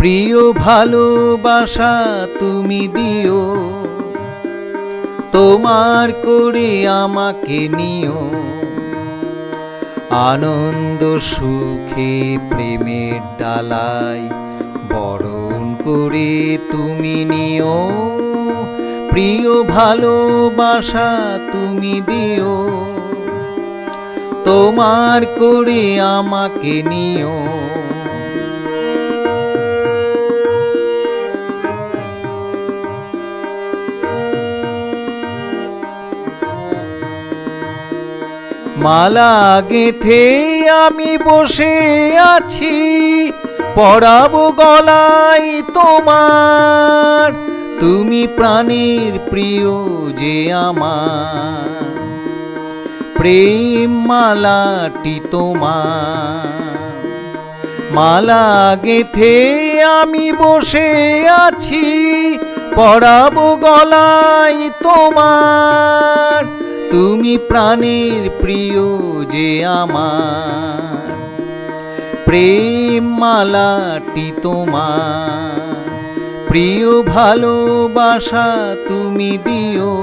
প্রিয় ভালোবাসা তুমি দিও, তোমার করে আমাকে নিও। আনন্দ সুখে প্রেমের ডালায় বরণ করে তুমি নিও। প্রিয় ভালোবাসা তুমি দিও, তোমার করে আমাকে নিও। মালা গেঁথে আমি বসে আছি, পরাবো গলায় তোমার। তুমি প্রাণের প্রিয় যে আমার, প্রেম মালাটি তোমার। মালা গেঁথে আমি বসে আছি, পরাবো গলায় তোমার। তুমি প্রাণের প্রিয় যে আমার, প্রেম মালাটি তোমার। প্রিয় ভালোবাসা তুমি দিও,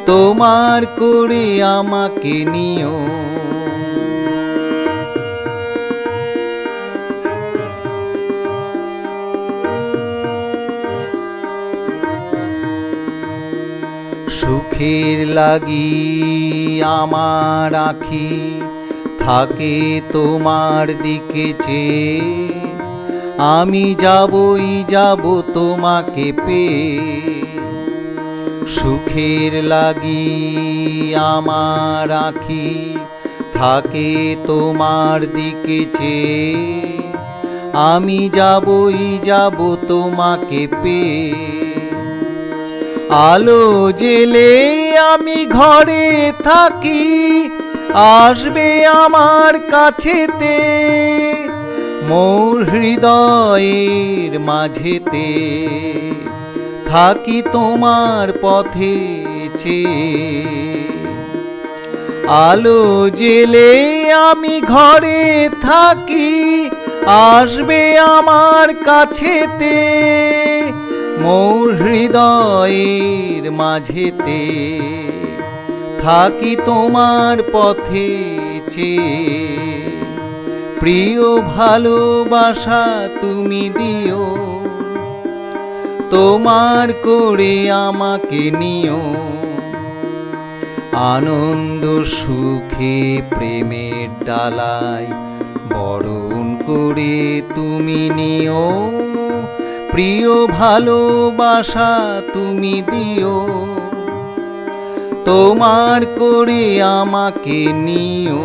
তোমার করে আমাকে নিও। সুখের লাগি আমার আখি থাকে তোমার দিকে চেয়ে। আমি যাবই যাব তোমাকে পেয়ে। সুখের লাগি আমার আখি থাকে তোমার দিকে চেয়ে। আমি যাবই যাব তোমাকে পেয়ে। আলো জেলে আমি ঘরে থাকি, আসবে আমার কাছেতে। মোর হৃদয়ের মাঝেতে থাকি তোমার পথে চেয়ে। আলো জেলে আমি ঘরে থাকি, আসবে আমার কাছেতে। মোর হৃদয়ের মাঝেতে থাকি তোমার পথে চেয়ে। প্রিয় ভালোবাসা তুমি দিও, তোমার করে আমাকে নিও। আনন্দ সুখে প্রেমের ডালায় বরণ করে তুমি নিও। প্রিয় ভালোবাসা তুমি দিও, তোমার করে আমাকে নিও।